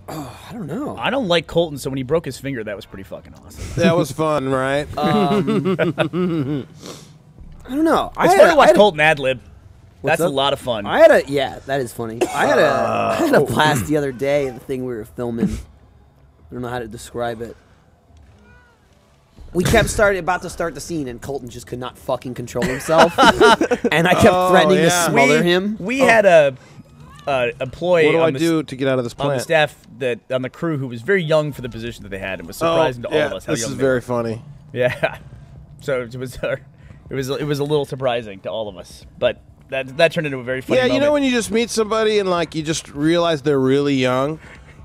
I don't know. I don't like Colton, so when he broke his finger, that was pretty fucking awesome. That was fun, right? I don't know. It's fun to watch Colton ad-lib. That's up? a lot of fun. Yeah, that is funny. I had a blast the other day, the thing we were filming. I don't know how to describe it. We kept about to start the scene, and Colton just could not fucking control himself. And I kept threatening to smother him. We had a employee What do I do to get out of this plant? on the staff, on the crew, who was very young for the position that they had, and was surprising to all of us how young This is they very were. funny. Yeah. So it was a little surprising to all of us, but that turned into a very funny moment. You know when you just meet somebody and like you just realize they're really young,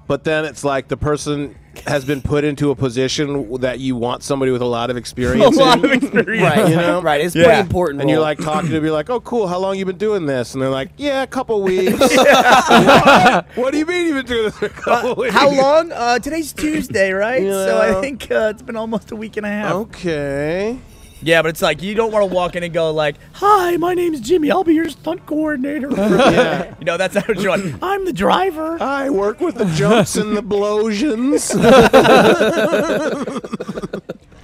but then it's like the person has been put into a position that you want somebody with a lot of experience a lot in. of experience. Right, You know? right. It's pretty important. And you're like talking to be like, oh, cool, how long you been doing this? And they're like, yeah, a couple weeks. What do you mean you've been doing this for a couple weeks? How long? Today's Tuesday, right? Yeah. So I think it's been almost a week and a half. Okay. Yeah, but it's like you don't want to walk in and go like, "Hi, my name's Jimmy. I'll be your stunt coordinator." Yeah. You know, that's how you're like, "I'm the driver." I work with the jumps and the blowsions.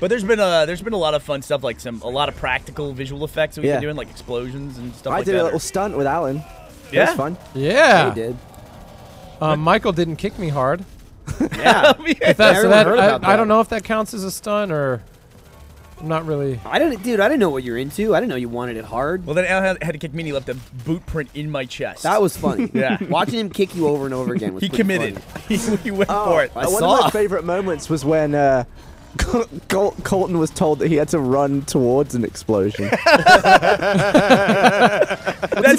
But there's been a lot of fun stuff, like a lot of practical visual effects that we've been doing, like explosions and stuff like that. I did a little stunt with Alan. Yeah, it was fun. Yeah, He did. Michael didn't kick me hard. Yeah. I don't know if that counts as a stunt or. I'm not really. I didn't know what you're into. I didn't know you wanted it hard. Well, then Alan had to kick me, and he left a boot print in my chest. That was funny. Yeah. Watching him kick you over and over again was He pretty committed. funny. He went for it. I One saw. of my favorite moments was when Colton was told that he had to run towards an explosion. That's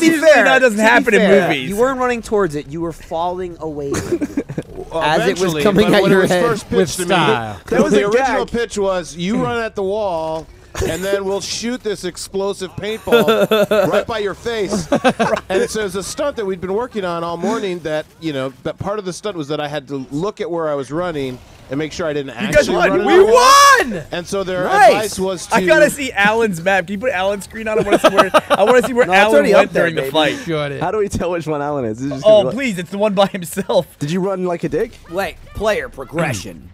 usually that doesn't happen in movies. You weren't running towards it. You were falling away from it. As it was Eventually, coming but at when your it was head. first pitched to style. me, That was the a original gag. pitch was you run at the wall, and then we'll shoot this explosive paintball right by your face. And so it was a stunt that we'd been working on all morning. That that part of the stunt was that I had to look at where I was running and make sure I didn't actually won. run. We won! And so their Nice. advice was to. I gotta see Alan's map. Can you put Alan's screen on? I want to see where No, it's Alan already went up there, during the baby. fight. Should it? How do we tell which one Alan is? Oh, please! It's the one by himself. Did you run like a dick? Wait, player progression.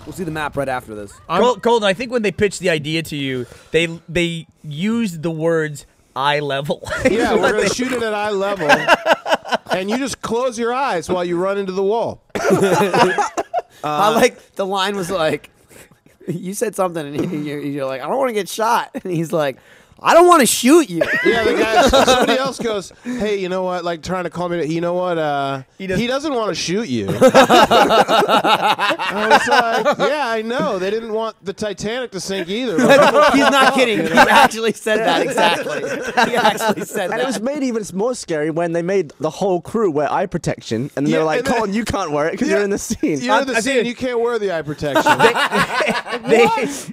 We'll see the map right after this. Colton, I think when they pitched the idea to you, they used the words eye level. Yeah, we're gonna shoot it at eye level, and you just close your eyes while you run into the wall. I like the line was like, you said something and you're like, I don't want to get shot, and he's like, I don't want to shoot you. Yeah, the guy. Somebody else goes, "Hey, you know what? Like trying to call me. You know what? He doesn't want to shoot you." I was like, "Yeah, I know. They didn't want the Titanic to sink either." He's not kidding. He actually said that exactly. He actually said And that. it was made even more scary when they made the whole crew wear eye protection, and they Yeah, were like, and then- "Colin, you can't wear it because Yeah. you're in the scene." You're in the scene. You can't wear the eye protection.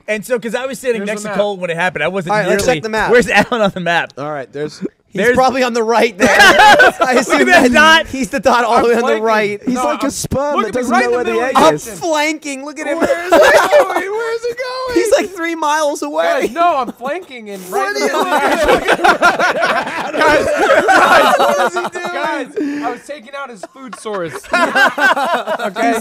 And so, because I was standing Here's next the to map. Colton when it happened, I wasn't All right, let's nearly. check the map. Where's Alan on the map? All right, there's. He's probably on the right there. I assume that dot. He's the dot all the way on the flanking. right. He's No, like a sperm look that at me doesn't right know in where the the middle egg of I'm is. flanking. Look at him. Where's it going? He's like 3 miles away. Guys, no, I'm flanking and right in the middle. What is he doing? Guys, I was taking out his food source. He's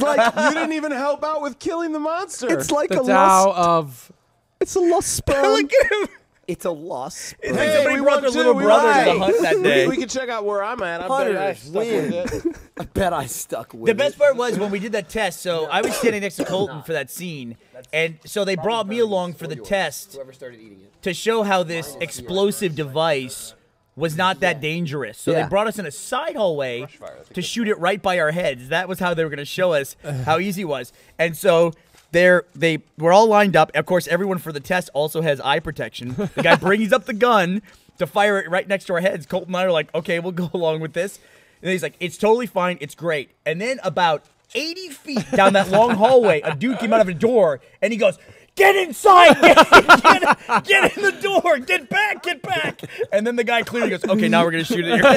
like, you didn't even help out with killing the monster. It's like The a Tao lost. of. It's a lost sperm. Look at him. It's a loss. It's like Hey, somebody we brought won their too, little we brother won. to the hunt that day. We can check out where I'm at. I bet I Hunters stuck win. with it. I bet I stuck with The it. best part was when we did that test. So I was standing next to Colton for that scene, and so they brought me along for the test Whoever started eating it. to show how this explosive device was not that dangerous. So they brought us in a side hallway to shoot it right by our heads. That was how they were going to show us how easy it was. And so they were all lined up. Of course, everyone for the test also has eye protection. The guy brings up the gun to fire it right next to our heads. Colton and I are like, okay, we'll go along with this. And he's like, it's totally fine. It's great. And then about 80 feet down that long hallway, a dude came out of a door, and he goes, get inside, get in the door, get back. And then the guy clearly goes, okay, now we're going to shoot at your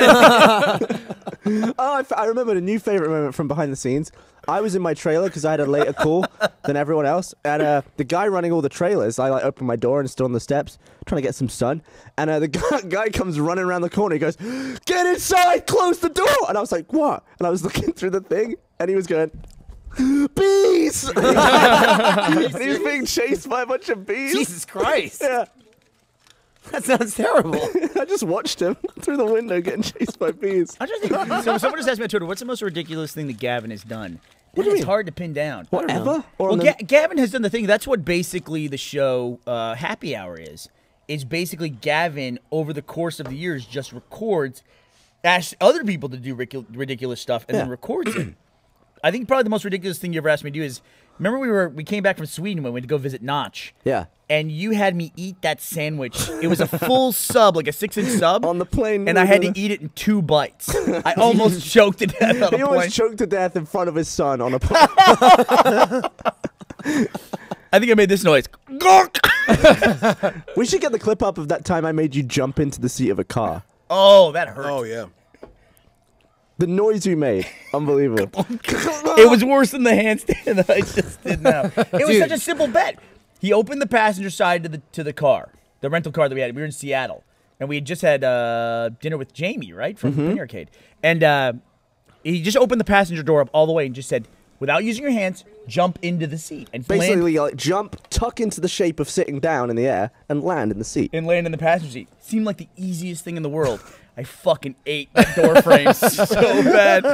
head. I remember a new favorite moment from behind the scenes. I was in my trailer because I had a later call than everyone else. And the guy running all the trailers, I opened my door and stood on the steps trying to get some sun. And the guy comes running around the corner. He goes, get inside, close the door. And I was like, what? And I was looking through the thing and he was going, bees! And he was being chased by a bunch of bees. Jesus Christ. Yeah. That sounds terrible. I just watched him through the window getting chased by bees. I'm just thinking, so someone just asked me on Twitter, what's the most ridiculous thing that Gavin has done? What do you It's mean? hard to pin down. Whatever? Well, Gavin has done the thing. That's what basically the show Happy Hour is. It's basically Gavin, over the course of the years, just records, asks other people to do ridiculous stuff, and then records it. I think probably the most ridiculous thing you ever asked me to do is, remember we came back from Sweden when we went to go visit Notch? Yeah. And you had me eat that sandwich. It was a full sub, like a 6-inch sub. On the plane. And I had to eat it in 2 bites. I almost choked to death on a plane. He almost choked to death in front of his son on a plane. I think I made this noise. We should get the clip up of that time I made you jump into the seat of a car. Oh, that hurt. Oh, yeah. The noise you made. Unbelievable. It was worse than the handstand that I just did now. It was such a simple bet. He opened the passenger side to the car, the rental car that we had. We were in Seattle, and we had just had dinner with Jamie, right, from Penny Arcade. And he just opened the passenger door up all the way and just said, without using your hands, jump into the seat. And Basically, jump, tuck into the shape of sitting down in the air, and land in the seat. and land in the passenger seat. Seemed like the easiest thing in the world. I fucking ate that door frame so bad.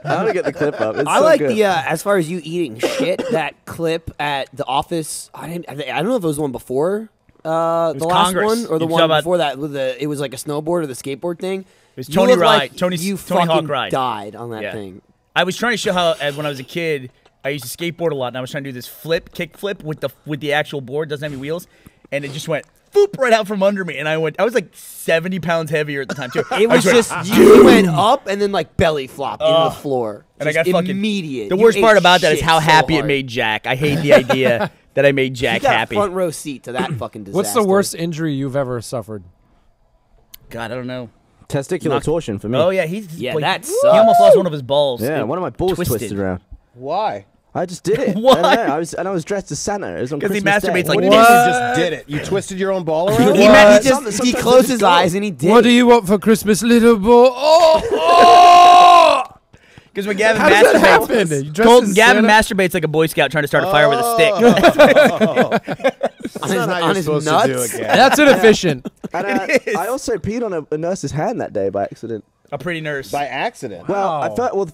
How to get the clip up? It's I so like good. the as far as you eating shit, that clip at the office. I don't know if it was the one before the last Congress. one or the You're one talking about- before that. With it was like a snowboard or the skateboard thing. It was Tony Ride. You Tony Hawk fucking Ride. died on that Yeah. thing. I was trying to show how, when I was a kid, I used to skateboard a lot, and I was trying to do this kick flip with the actual board, doesn't have any wheels, and it just went boop right out from under me, and I was like 70 pounds heavier at the time too. It was just you went up and then like belly flop into the floor. And I Just got fucking immediate. The You worst ate part about that is shit how so happy it hard. made Jack. I hate the idea that I made Jack You got happy. a front row seat to that fucking disaster. What's the worst injury you've ever suffered? God, I don't know. Testicular torsion for me. Oh yeah, he that he sucks. almost lost one of his balls. Yeah, It one of my balls twisted around. Why? I just did it. Why? I don't know. I was dressed as Santa. It was on 'Cause he Christmas masturbates Day. like What do you mean you just did it? You twisted your own ball around? He Sometimes closed I his just eyes go. and he did. What do you want for Christmas, little boy? Oh! Because when Gavin How does that happen? masturbates, You dressed as Gavin Santa? masturbates like a Boy Scout trying to start a fire with a stick. That's not how on you're his supposed nuts? to do it, Gavin. That's inefficient. And, It is. I also peed on a nurse's hand that day by accident. A pretty nurse. By accident. Well,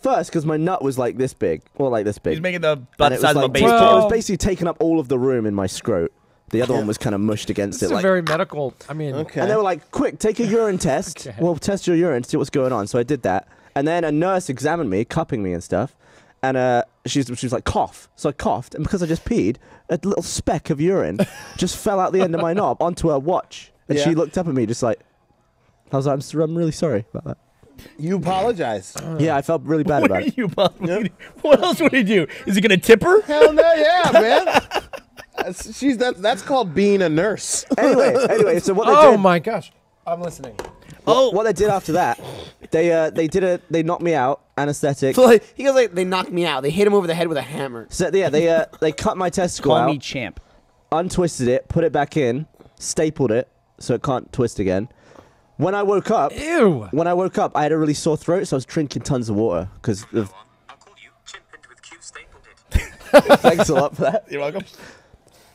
first because my nut was like this big, or like this big. He's making the And butt it was size of a like- baseball. It was basically taking up all of the room in my scrot. The other one was kind of mushed against This it. is Like, very medical. I mean, Okay. and they were like, "Quick, take a urine test. Okay. We'll test your urine to see what's going on." So I did that, and then a nurse examined me, cupping me and stuff. And she was like, "Cough." So I coughed, and because I just peed, a little speck of urine just fell out the end of my knob onto her watch. And she Yeah. looked up at me just like, I was like, I'm really sorry about that. You apologize. Yeah, I felt really bad What about are it. you, Bob? What else would he do? Is he gonna tip her? Hell no, yeah, man. That's called being a nurse. Anyway, so what they oh did, my gosh. I'm listening. what they did after that, they knocked me out, anesthetic. So like, he goes like, they knocked me out. They hit him over the head with a hammer. So yeah, they cut my testicle Call out, me champ. untwisted it, put it back in, stapled it so it can't twist again. When I woke up, Ew. I had a really sore throat, so I was drinking tons of water because of. I'll call you. Chimp pinned with Q stapled it. Thanks a lot for that. You're welcome.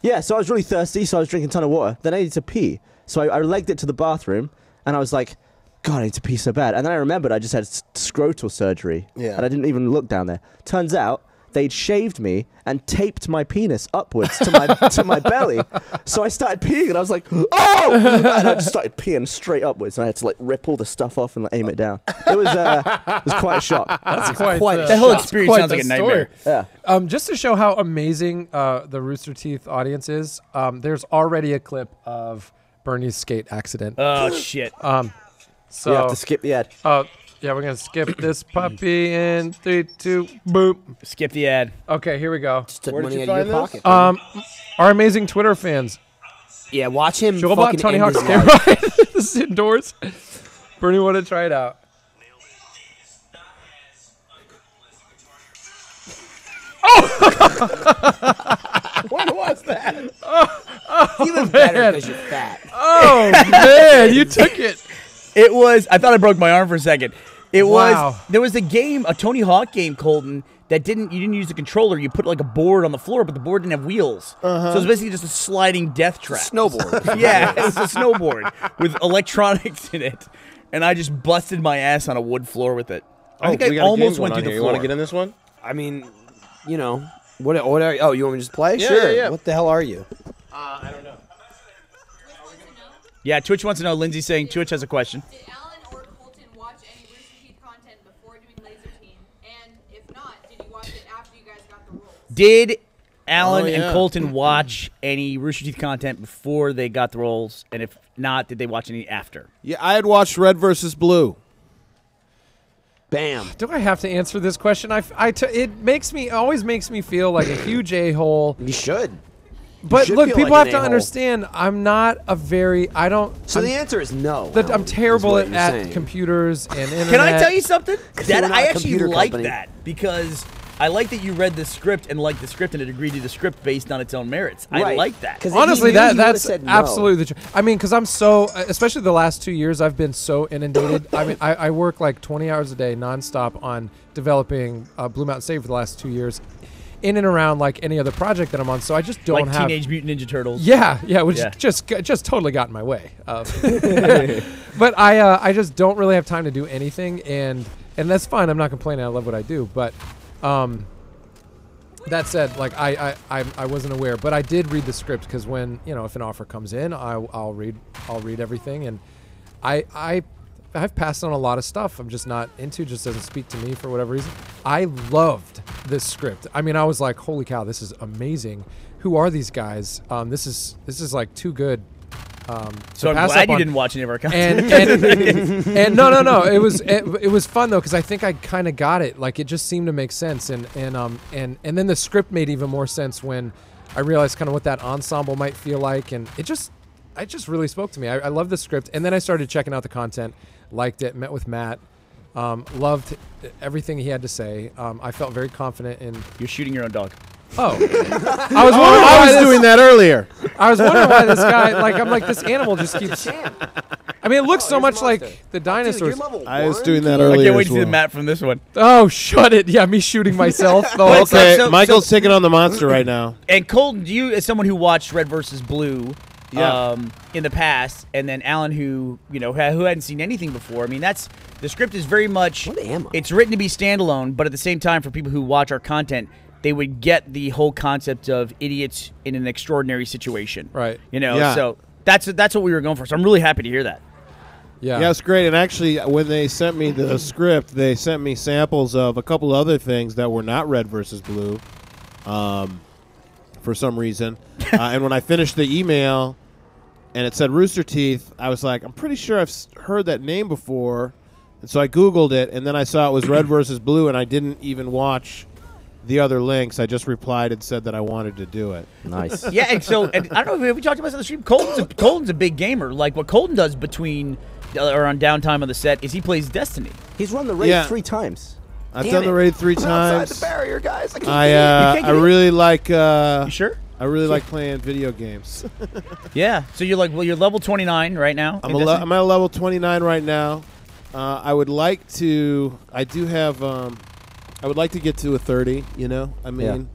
Yeah, so I was really thirsty, so I was drinking a ton of water. Then I needed to pee, so I legged it to the bathroom, and I was like, God, I need to pee so bad. And then I remembered I just had scrotal surgery, Yeah. and I didn't even look down there. Turns out they'd shaved me and taped my penis upwards to my to my belly. So I started peeing, and I was like, oh! And I just started peeing straight upwards, and I had to like rip all the stuff off and like, aim it down. It was quite a shock. That's quite That whole that's experience quite sounds like the a story. nightmare. Yeah. Just to show how amazing the Rooster Teeth audience is, there's already a clip of Bernie's skate accident. Oh shit. So You have to skip the ad. Yeah, we're gonna skip this puppy in 3, 2, boop. Skip the ad. Okay, here we go. Just took Where did money you out of your find pocket. Our amazing Twitter fans. Yeah, watch him Joel fucking Tony end Hawk's his game, life. right? This is indoors. Bernie wanted to try it out. What was that? It's even better because you're fat. Oh man, you took it. It was. I thought I broke my arm for a second. It Wow. was. There was a game, a Tony Hawk game, Colton, that you didn't use the controller. You put like a board on the floor, but the board didn't have wheels. So it was basically just a sliding death trap. Snowboard. Yeah, it was a snowboard with electronics in it, and I just busted my ass on a wood floor with it. I think I almost went through the You floor. want to get in this one? I mean, you know, what are you? Oh, you want me to just play? Yeah, Sure. yeah. What the hell are you? I don't know. Yeah, Twitch wants to know. Lindsay's saying Twitch has a question. Did Alan or Colton watch any Rooster Teeth content before doing Lazerteam? And if not, did you watch it after you guys got the roles? Did Alan Oh, and yeah. Colton watch any Rooster Teeth content before they got the roles? And if not, did they watch any after? Yeah, I had watched Red versus Blue. Bam. Do I have to answer this question? It always makes me feel like a huge a-hole. You should. But should look, feel people like have an to a-hole. understand. I'm not a very. I don't. So I'm, the answer is no. that I'm Alan, terrible is what you're at saying. computers and internet. Can I tell you something? we're That not I a actually computer like company. that because I like that you read the script and liked the script and had agreed to the script based on its own merits. I Right. like that. 'Cause if Honestly, he knew, he would've that's said no. absolutely the truth. I mean, because I'm so, especially the last 2 years, I've been so inundated. I mean, I work like 20 hours a day nonstop on developing Blue Mountain State for the last 2 years, in and around like any other project that I'm on. So I just don't Like have. Teenage Mutant Ninja Turtles. Yeah, which Yeah. just totally got in my way. But I just don't really have time to do anything, and that's fine. I'm not complaining. I love what I do, but that said, like I wasn't aware, but I did read the script because when if an offer comes in, I'll read everything, and I've passed on a lot of stuff I'm just not into, just doesn't speak to me for whatever reason. I loved this script. I mean, I was like, holy cow, this is amazing. Who are these guys? This is like too good. So I'm pass glad up you on. didn't watch any of our content. And no, it was fun though, because I think I kind of got it. Like it just seemed to make sense, and then the script made even more sense when I realized kind of what that ensemble might feel like, and it just really spoke to me. I love the script, and then I started checking out the content, liked it, met with Matt, loved everything he had to say. I felt very confident in. You're shooting your own dog. Oh, I was wondering why I was this- doing that earlier. I was wondering why this guy, like, I'm like, this animal just keeps. I mean, it looks so much like the Dude, dinosaurs. you're level I was 1? doing that I earlier. can't wait as to see the well. map from this one. Oh, shut it! Yeah, me shooting myself. The whole Wait, time. Okay, So- Michael's taking on the monster right now. And Colton, do you, as someone who watched Red versus Blue, Yeah. in the past, and then Alan, who who hadn't seen anything before. I mean, the script is very much. What am I? It's written to be standalone, but at the same time, for people who watch our content, they would get the whole concept of idiots in an extraordinary situation. Right. Yeah. So that's what we were going for. So I'm really happy to hear that. Yeah. Yeah, it's great. And actually, when they sent me the script, they sent me samples of a couple other things that were not Red versus Blue, for some reason. And when I finished the email, and it said Rooster Teeth, I was like, I'm pretty sure I've heard that name before. And so I Googled it, and then I saw it was Red versus Blue, and I didn't even watch the other links. I just replied and said that I wanted to do it. Nice. Yeah, and so and I don't know if we talked about this on the stream. Colton's a big gamer. Like what Colton does between or on downtime on the set is he plays Destiny. He's run the raid Yeah. 3 times. I've Damn done the it. raid 3 I'm outside times. the barrier, guys. I can't I can't get in? really like You sure? I really like playing video games. Yeah. So you're like, well, you're level 29 right now. I'm in Destiny? I'm at a level 29 right now. I would like to. I do have. I would like to get to a 30. I mean,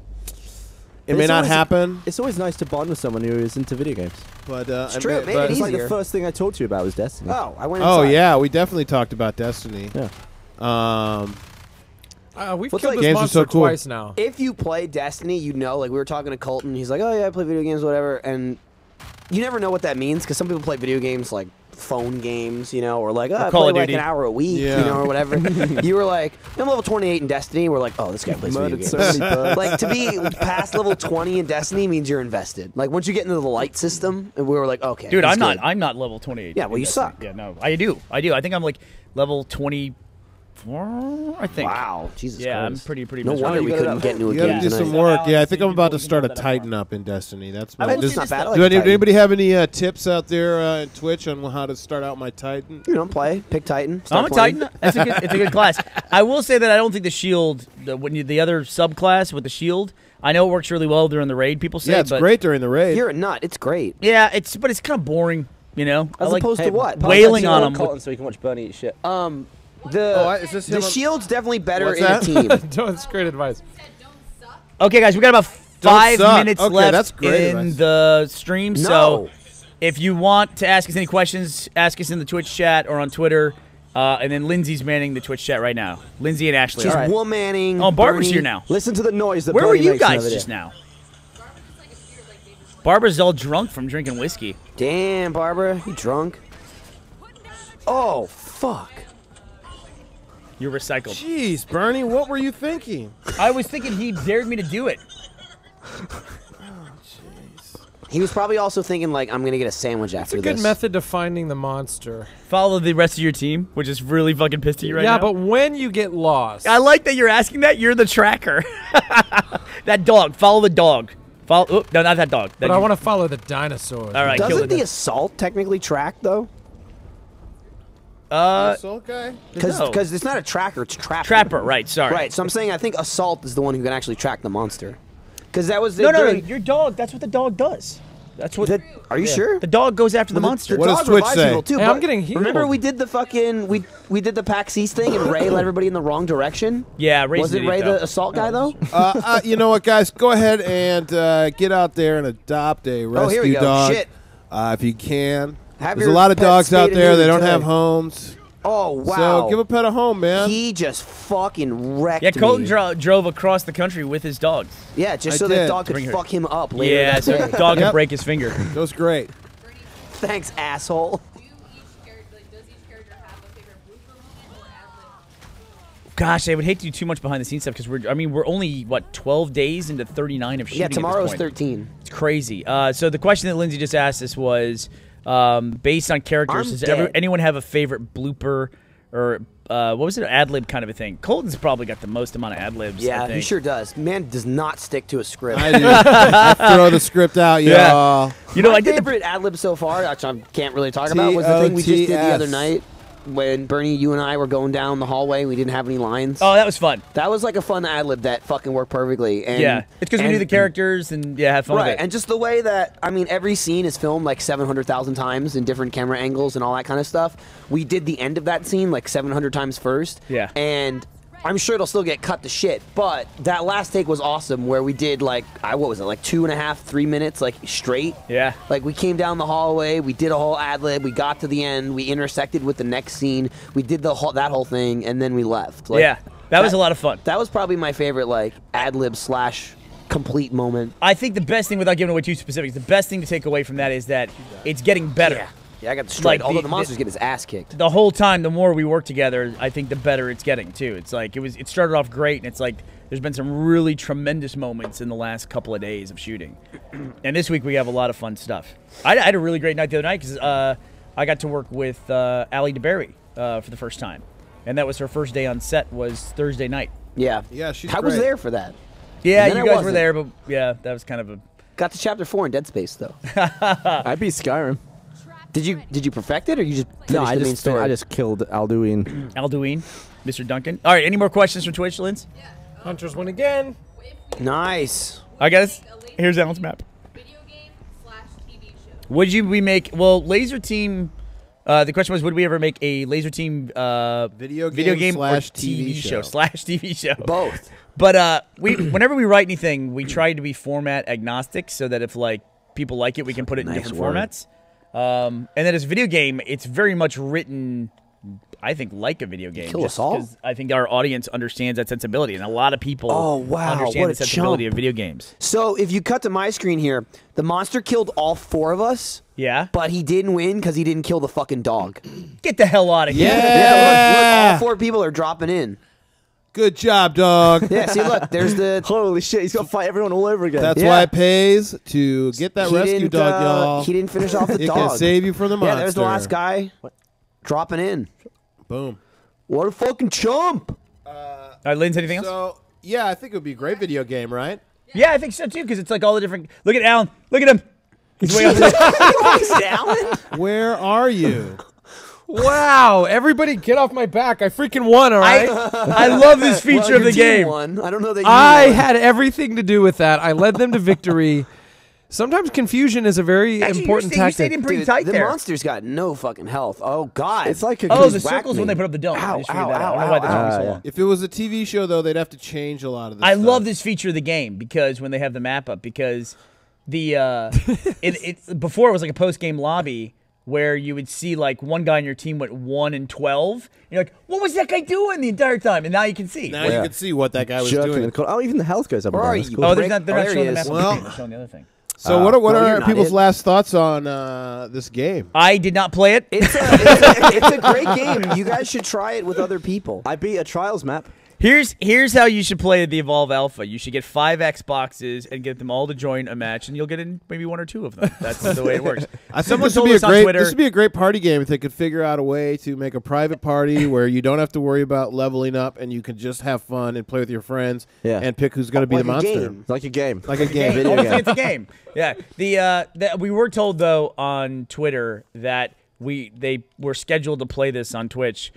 it may It's not always- happen, It's always nice to bond with someone who is into video games. but It's true, it made it It's like the Easier. first thing I talked to you about was Destiny. Oh, I went Oh inside. yeah, we definitely talked about Destiny. Yeah. We've What's killed like- this Games are monster so cool. twice now. If you play Destiny, like we were talking to Colton. He's like, oh yeah, I play video games, whatever. And you never know what that means because some people play video games like phone games, or like, oh, I Call play of like Duty. an hour a week, Yeah. or whatever. You were like, I'm level 28 in Destiny. We're like, oh, this guy plays video Murdered games. so many birds. Like to be past level 20 in Destiny means you're invested. Like once you get into the light system, and we were like, okay, Dude, he's I'm not. good. I'm not level 28. Yeah, well, in you Destiny. suck. Yeah, no, I do. I think I'm like level 20. 4, I think. Wow, Jesus Yeah, I'm Christ. pretty No miserable. wonder we got it couldn't up. get into a You got to game do tonight. some work. Yeah, I think I'm about to You start a can go Titan up in Destiny. That's I my. bet Does, it's not bad. I do like the Titan. anybody have any tips out there on Twitch on how to start out my Titan? You know, pick Titan. I'm Start a playing. Titan. It's a good class. I will say that I don't think the shield, the other subclass with the shield, I know it works really well during the raid. People say, Yeah, it's but great during the raid. You're a nut. It's great. yeah, but it's kind of boring. You know, As I like, opposed to what? wailing on him. Colton so we can watch Bernie eat shit. is this him The on- shield's definitely better What's in that? a team. That's great advice. Said don't suck. Okay, guys, we got about 5 suck. minutes Okay, left that's great in advice. the stream. No. So, if you want to ask us any questions, ask us in the Twitch chat or on Twitter. And then Lindsay's manning the Twitch chat right now. Lindsay and Ashley. She's are. womaning. Oh, Barbara's Bernie. here now. Listen to the noise that Where were Bernie you makes in the guys video. just now? Barbara's just like a spirit like David. Barbara's all drunk from drinking whiskey. Damn, Barbara, you drunk? Oh, fuck. You're recycled. Jeez, Bernie, what were you thinking? I was thinking he dared me to do it. He was probably also thinking, like, I'm going to get a sandwich after It's a good this. method to finding the monster. Follow the rest of your team, which is really fucking pissed at you right now. Yeah, but when you get lost, I like that you're asking that. You're the tracker. That dog. Follow the dog. Follow. Oh, no, not that dog. but I want to follow the dinosaurs. All right, kill Doesn't the the assault technically track, though? Okay. Because No. it's not a tracker, it's trapper. Trapper. Right. Sorry. Right, so I'm saying I think assault is the one who can actually track the monster. Because that was the... No, no, no. during- Your dog. That's what the dog does. That's what. Are you sure? The dog goes after the monster. What does dog Twitch revives say? people, Too, Hey, but I'm getting healed. Remember we did the fucking... We did the Paxis thing and Ray led everybody in the wrong direction? Yeah, Ray's Was an it Ray idiot, though. the assault guy, though? You know what, guys? Go ahead and get out there and adopt a rescue Oh, here we go. dog. Shit. If you can. Have There's a your lot of pet dogs out spayed and there. They neutered don't today. have homes. Oh, wow. So give a pet a home, man. He just fucking wrecked Yeah, Colton me. drove across the country with his dog. Yeah, just I so that did. dog could Bring her. fuck him up later Yeah, that so day. the dog Yep. can break his finger. That was great. Bernie, Thanks, asshole. do each character, like, does each character have a favorite blooper moment or ad-lib? Gosh, I would hate to do too much behind the scenes stuff because we're only what 12 days into 39 of shooting. Yeah, at this tomorrow's point. 13. It's crazy. So the question that Lindsay just asked us was, based on characters, I'm does dead. anyone have a favorite blooper or what was it, ad lib kind of a thing? Colton's probably got the most amount of ad libs. I Yeah, he think. sure does. Man does not stick to a script. I do. I throw the script out, Yeah. y'all. You know, My I did the favorite ad lib so far, which I can't really talk about, was the thing we just did the other TOTS. night when Bernie, you and I were going down the hallway. We didn't have any lines. Oh, that was fun. That was like a fun ad lib that fucking worked perfectly. And, Yeah, it's because we knew the characters and had fun Right, with it. and just the way that, I mean, every scene is filmed like 700,000 times in different camera angles and all that kind of stuff. We did the end of that scene like 700 times first. Yeah. And I'm sure it'll still get cut to shit, but that last take was awesome where we did like, what was it, like 2.5, 3 minutes, like straight? Yeah. Like we came down the hallway, we did a whole ad lib, we got to the end, we intersected with the next scene, we did that whole thing, and then we left. Like, Yeah, that was a lot of fun. That was probably my favorite, like, ad lib / complete moment. I think the best thing, without giving away too specifics, the best thing to take away from that is that it's getting better. Yeah. Yeah, I got destroyed. Like, Although the the monster's getting his ass kicked. The whole time, the more we work together, I think the better it's getting too. It's like it started off great, and it's like there's been some really tremendous moments in the last couple of days of shooting. And this week we have a lot of fun stuff. I had a really great night the other night because I got to work with Allie DeBerry for the first time, and that was her first day on set. Was Thursday night. Yeah. Yeah, she's I was great. there for that. Yeah, And then you I guys were wasn't. there, but yeah, that was kind of a. Got to chapter 4 in Dead Space though. I beat Skyrim. Did you perfect it or you just finished No, the main story? I just killed Alduin. Alduin, Mr. Duncan. All right, any more questions from Twitch, Linz? Hunters win again. Nice. I got us. Here's Alan's map. Video game / TV show. Would we make? Well, Laser Team. The question was, would we ever make a Laser Team Video game game or / TV show. /TV show? Both. But whenever we write anything, we try to be format agnostic, so that if like people like it, we can put it in Nice different word. formats. And then as a video game, it's very much written, I think, like a video game. Kill just us all? 'cause I think our audience understands that sensibility, and a lot of people Oh, wow, understand what the a sensibility chump. of video games. So if you cut to my screen here, the monster killed all 4 of us, Yeah? but he didn't win because he didn't kill the fucking dog. Get the hell out of here. Look, all 4 people are dropping in. Good job, dog. Yeah, see, look, there's the... Holy shit, he's got to fight everyone all over again. That's Yeah. why it pays to get that he rescue didn't, dog, y'all. He didn't finish off the It dog. can save you from the monster. Yeah, there's the last guy dropping in. Boom. What a fucking chump! All right, Linz, anything else? So yeah, I think it would be a great video game, right? Yeah, I think so too, because it's like all the different. Look at Alan. Look at him. He's way outside. Where are you? Wow! Everybody, get off my back! I freaking won! All right. I love this feature Well, of the your team game. won. I don't know that you I won. had everything to do with that. I led them to victory. Sometimes confusion is a very Actually, important you stayed tactic. in pretty Dude, tight the there. monster's got no fucking health. Oh god, It's like a Oh, goose the whack circles me. when they put up the dome. I Ow, just figured ow, that out. I don't know ow, why they took me ow, so yeah. long. If it was a TV show, though, they'd have to change a lot of this. I stuff. love this feature of the game because when they have the map up, because the it before it was like a post game lobby where you would see like one guy on your team went 1 and 12. And you're like, what was that guy doing the entire time? And now you can see. Now Yeah. you can see what that guy was Jerking doing. and oh, even the health goes up. Where and are down. That's you? cool. Oh, Break- they're not there showing he the map is. on Well- the screen. They're showing the other thing. So what no, are you're not people's it. last thoughts on this game? I did not play it. It's a great game. You guys should try it with other people. I beat a trials map. Here's how you should play the Evolve Alpha. You should get 5 Xboxes and get them all to join a match, and you'll get in maybe 1 or 2 of them. That's the way it works. I think Someone this would told be a us on great. Twitter. This would be a great party game if they could figure out a way to make a private party where you don't have to worry about leveling up and you can just have fun and play with your friends Yeah. and pick who's going to be Like the a monster. game. Like a game. Like a game. Video Honestly, game. it's a game. Yeah. We were told though on Twitter that they were scheduled to play this on Twitch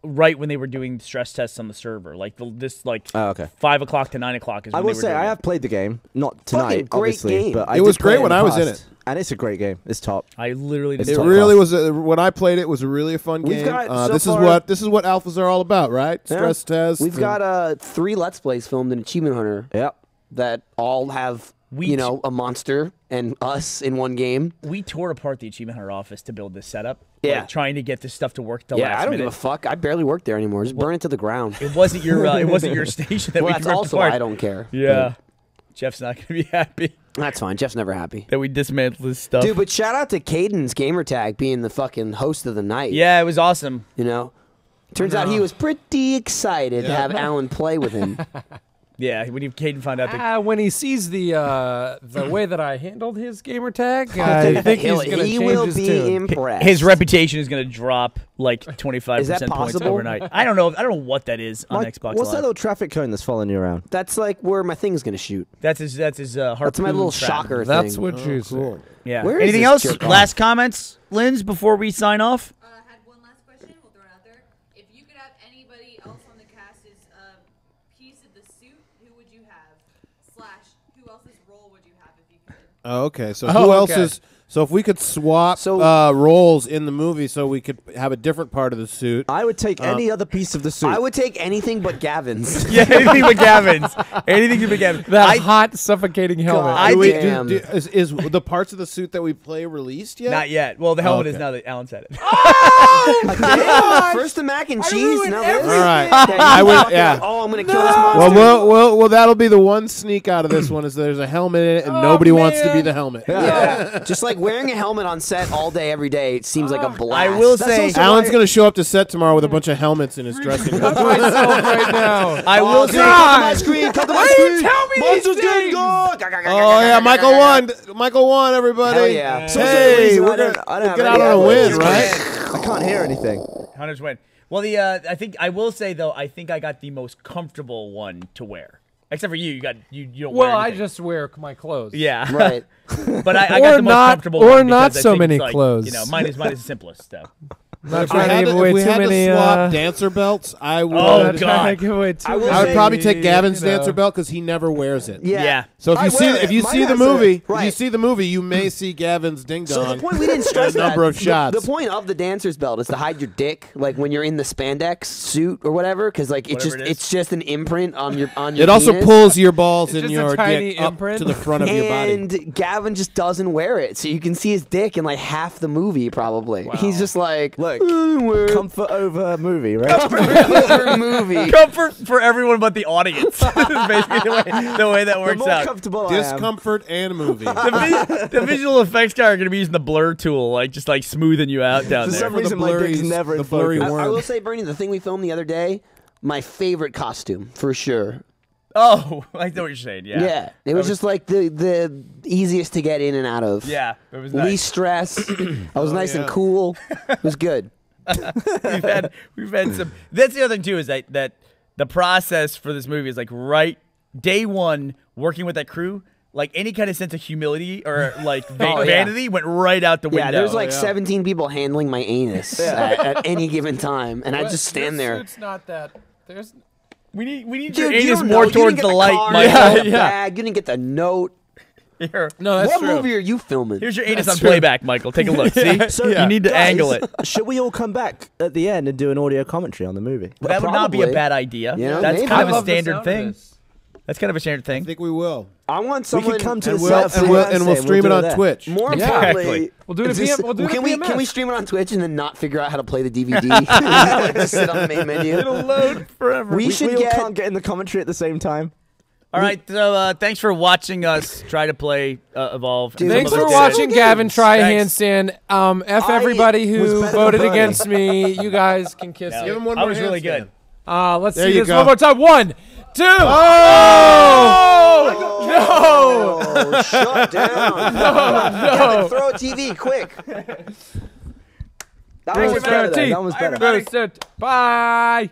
right when they were doing stress tests on the server. Like this Oh, okay. 5 o'clock to 9 o'clock is I when will they were say doing I it. have played the game, not Fucking tonight, great obviously, game. but I It was did play great when in the I was in past, it. and it's a great game. It's top. I literally It's did It top really class. was. When I played it, was really a fun We've game. got, so this is far- what alphas are all about, right? Yeah. Stress tests. We've and- got 3 Let's Plays filmed in Achievement Hunter Yep. that all have a monster and us in one game. We tore apart the Achievement Hunter office to build this setup. Yeah. Like, trying to get this stuff to work the Yeah, last I don't minute. give a fuck. I barely work there anymore. Just burn it to the ground. It wasn't your station that Well, we that's ripped also apart. why I don't care. Yeah. Jeff's not going to be happy That's fine. Jeff's never happy. that we dismantled this stuff. Dude, but shout out to Caden's gamertag being the fucking host of the night. Yeah, it was awesome. You know? Turns out he was pretty excited to have Alan play with him. Yeah, when Caden found out that When he sees the way that I handled his gamer tag, I think he's going to he change will his be tune. impressed. his reputation is going to drop like 25% Is that points possible? overnight. I don't know what that is on Mike, Xbox what's Live. that little traffic cone that's following you around? That's like where my thing's gonna shoot. That's his harpoon That's my little trap. shocker That's thing. what you say. Yeah. Where is Anything this else? jerk off? Last comments, Linz, before we sign off? Had one last question. We'll throw it out there. If you could have anybody else on the cast as a piece of the suit, who would you have? / who else's role would you have if you could? Oh, okay. So who else okay. is? So if we could swap So- roles in the movie, so we could have a different part of the suit. I would take any other piece of the suit. I would take anything but Gavin's. Yeah, anything but Gavin's. Anything but Gavin's. That hot, suffocating helmet. God. Do we- damn. is the parts of the suit that we play released yet? Not yet. Well, the helmet is okay. now that Alan said it. First the mac and cheese. Now this. All right. Okay, I would. fucking- Yeah. Oh, I'm gonna kill this monster. Well, that'll be the one sneak out of this one is there's a helmet in it and nobody wants to be the helmet. Yeah. Just like wearing a helmet on set all day, every day, it seems like a blast. I will That's say- also Alan's why- going to show up to set tomorrow with a bunch of helmets in his dressing room. myself right now. I will say. Come to my screen. Come to my Why do you screen. tell me Monster's these getting things? good. Oh yeah, Michael won. Michael won, everybody. Hell yeah. So Hey, I we're don't- gonna I don't have get any out on a ideas. win, right? I can't hear anything. Hunters win. Well, I think I will say though, I think I got the most comfortable one to wear. Except for you, you don't wear Well, I anything. just wear my clothes. Yeah. Right. But I Or got the most not- comfortable or one not because I so think many it's like, clothes. You know, mine is the simplest stuff. I'm not If we trying to had give to, away if we too had many. to swap dancer belts, I would. Oh, I'm not trying God. to give away too I will many, I would probably take you Gavin's know. dancer belt because he never wears it. Yeah. So if I you see wear it. if you Mine see the has a- movie, if you right. see the movie, you may see Gavin's ding dong. So the point we didn't stress a number that, of shots. The point of the dancer's belt is to hide your dick, like when you're in the spandex suit or whatever, because like Whatever it is. it's just an imprint on your It also penis. pulls your balls It's in just a your tiny dick up imprint. to the front of your body. And Gavin just doesn't wear it, so you can see his dick in like half the movie probably. He's just like, Look, we're comfort over movie, right? over movie. Comfort for everyone but the audience. This is basically the way that The works more out. comfortable I am. Discomfort and movie. The visual effects guy are going to be using the blur tool, like just like smoothing you out down For there. some reason, my dick's never in the blurry focus. I will worm. say, Bernie, the thing we filmed the other day, my favorite costume for sure. Oh, I know what you're saying. Yeah. Yeah, it was just like the easiest to get in and out of. Yeah. It was Least nice. stress. I was nice and yeah. cool. It was good. we've had some. That's the other thing too is that the process for this movie is like right day one working with that crew. Like any kind of sense of humility or like vanity went right out the window. Yeah, there's like 17 people handling my anus at any given time, and I just stand there. It's not that. There's. We need Dude, your you anus don't more know. You didn't towards get the the light, card, Michael. the bag. You didn't get the note. Here. No, that's What true. movie are you filming? Here's your anus on playback, Michael. Take a look. See? So, You need to guys, angle it. Should we all come back at the end and do an audio commentary on the movie? That would not be a Probably. bad idea. You know, That's maybe. kind I of a love the standard sound of thing. this. That's kind of a standard I thing. think we will. I want We someone. could come to And the we'll, set and we'll, and we'll stream it on there. Twitch. More Exactly. importantly, We'll do it at We'll do it can at we BMS. stream it on Twitch and then not figure out how to play the DVD? Just sit on the main menu. It'll load forever. We should We all get. can't get in the commentary at the same time. All right, so thanks for watching us try to play Evolve. Dude, Thanks Some for of it watching did. Gavin try a Thanks. handstand. F I everybody was who better voted than Bernie. against me. You guys can kiss Give him it. one I more was really handstand. good. Let's There see you this go. one more time. 1, 2. Oh! Oh, shut down. No! Throw a TV, quick. That was better. That was better. Bye.